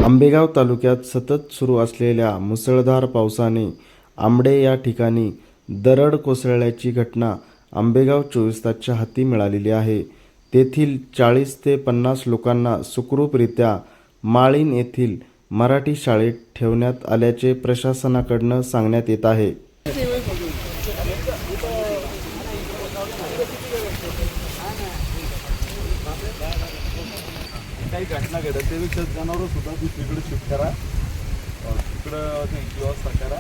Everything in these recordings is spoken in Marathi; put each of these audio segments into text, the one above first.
आंबेगाव तालुक्यात सतत सुरू असलेल्या मुसळधार पावसाने आंबडे या ठिकाणी दरड कोसळल्याची घटना आंबेगाव 24 तासच्या हाती मिळालेली आहे. तेथील 40 ते 50 लोकांना सुखरूपरित्या माळीण येथील मराठी शाळेत ठेवण्यात आल्याचे प्रशासनाकडून सांगण्यात येत आहे. काही घटना घडत त्यापेक्षा जनावरं सुद्धा दुसरीकडे शिफ्ट करा, तिकडं त्यांची व्यवस्था करा.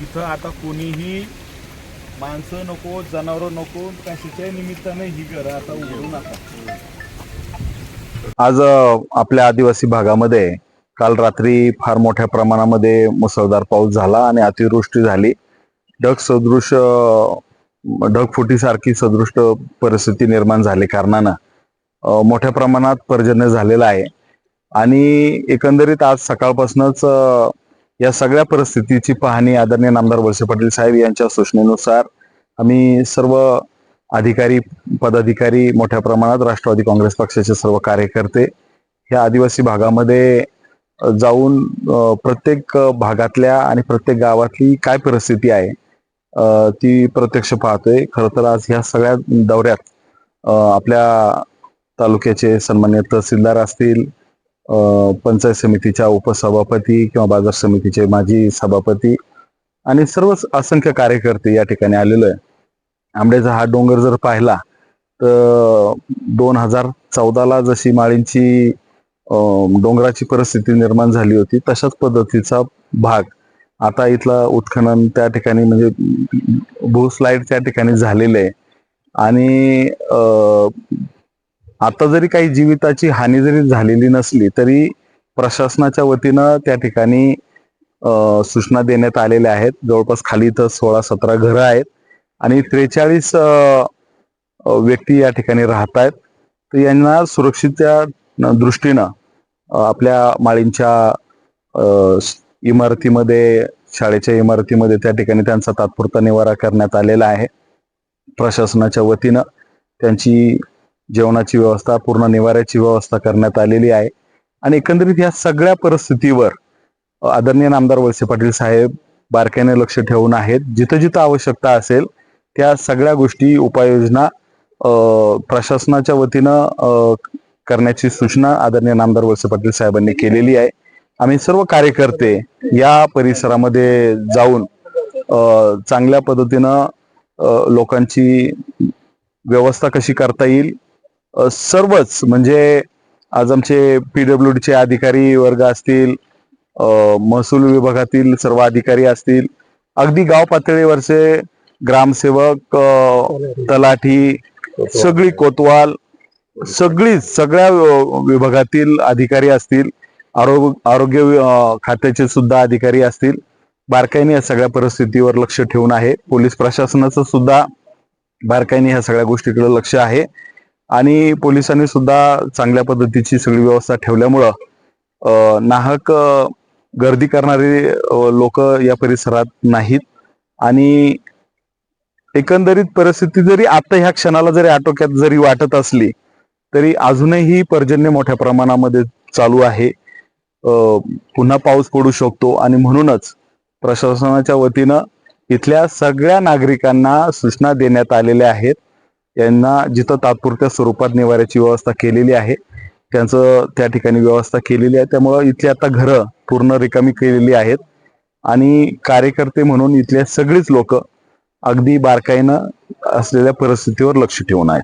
इथं आता कोणीही माणसं नको, जनावरं नको, कशाच्याही निमित्ताने ही घरं आता उघडू नका. आज आपल्या आदिवासी भागामध्ये काल रात्री फार मोठ्या प्रमाणामध्ये मुसळधार पाऊस झाला आणि अतिवृष्टी झाली. ढगफुटीसारखी सदृश परिस्थिती निर्माण झाली कारणानं मोठ्या प्रमाणात पर्जन्य झालेलं आहे. आणि एकंदरीत आज सकाळपासूनच या सगळ्या परिस्थितीची पाहणी आदरणीय नामदार वळसे पाटील साहेब यांच्या सूचनेनुसार आम्ही सर्व अधिकारी पदाधिकारी मोठ्या प्रमाणात राष्ट्रवादी काँग्रेस पक्षाचे सर्व कार्यकर्ते ह्या आदिवासी भागामध्ये जाऊन प्रत्येक भागातल्या आणि प्रत्येक गावातली काय परिस्थिती आहे ती प्रत्यक्ष पाहतोय. खरं तर आज ह्या सगळ्या दौऱ्यात आपल्या तालुक्याचे सन्मान्य तहसीलदार असतील, पंचायत समितीच्या उपसभापती किंवा बाजार समितीचे माजी सभापती आणि सर्व असंख्य कार्यकर्ते या ठिकाणी आलेलो आहे. आंबड्याचा हा डोंगर जर पाहिला तर 2014ला जशी माळींची डोंगराची परिस्थिती निर्माण झाली होती तशाच पद्धतीचा भाग आता इथला उत्खनन त्या ठिकाणी म्हणजे भूस्लाईड त्या ठिकाणी झालेले आहे. आणि आता जरी काही जीविताची हानी जरी झालेली नसली तरी प्रशासनाच्या वतीनं त्या ठिकाणी सूचना देण्यात आलेल्या आहेत. जवळपास खाली इथं 16-17 घरं आहेत आणि 43 व्यक्ती या ठिकाणी राहत आहेत. तर यांना सुरक्षितच्या दृष्टीनं आपल्या माळींच्या इमारतीमध्ये, शाळेच्या इमारतीमध्ये त्या ठिकाणी त्यांचा तात्पुरता निवारा करण्यात आलेला आहे. प्रशासनाच्या वतीनं त्यांची जेवणाची व्यवस्था, पूर्ण निवाऱ्याची व्यवस्था करण्यात आलेली आहे. आणि एकंदरीत या सगळ्या परिस्थितीवर आदरणीय नामदार वळसे पाटील साहेब बारकाईने लक्ष ठेवून आहेत. जिथं जिथं आवश्यकता असेल त्या सगळ्या गोष्टी उपाययोजना प्रशासनाच्या वतीनं करण्याची सूचना आदरणीय नामदार वळसे पाटील साहेबांनी केलेली आहे. आम्ही सर्व कार्यकर्ते या परिसरामध्ये जाऊन चांगल्या पद्धतीनं लोकांची व्यवस्था कशी करता येईल सर्वच, म्हणजे आज आमचे PWDचे अधिकारी वर्ग असतील, महसूल विभागातील सर्व अधिकारी असतील, अगदी गाव पातळीवरचे ग्रामसेवक, तलाठी, सगळी कोतवाल, सगळ्या विभागातील अधिकारी असतील, आरोग्य खात्याचे सुद्धा अधिकारी असतील, बारकाईने या सगळ्या परिस्थितीवर लक्ष ठेवून आहे. पोलीस प्रशासनाचं सुद्धा बारकाईने ह्या सगळ्या गोष्टीकडे लक्ष आहे. आणि पोलिसांनी सुद्धा चांगल्या पद्धतीची सगळी व्यवस्था ठेवल्यामुळं नाहक गर्दी करणारे लोक या परिसरात नाहीत. आणि एकंदरीत परिस्थिती जरी आता ह्या क्षणाला जरी आटोक्यात जरी वाटत असली तरी अजूनही पर्जन्य मोठ्या प्रमाणामध्ये चालू आहे. पुन्हा पाऊस पडू शकतो आणि म्हणूनच प्रशासनाच्या वतीनं इथल्या सगळ्या नागरिकांना सूचना देण्यात आलेल्या आहेत. यांना जिथं तात्पुरत्या स्वरूपात निवाऱ्याची व्यवस्था केलेली आहे त्यांचं त्या ठिकाणी व्यवस्था केलेली आहे. त्यामुळं इथली आता घरं पूर्ण रिकामी केलेली आहेत आणि कार्यकर्ते म्हणून इथल्या सगळीच लोक अगदी बारकाईनं असलेल्या परिस्थितीवर लक्ष ठेवून आहेत.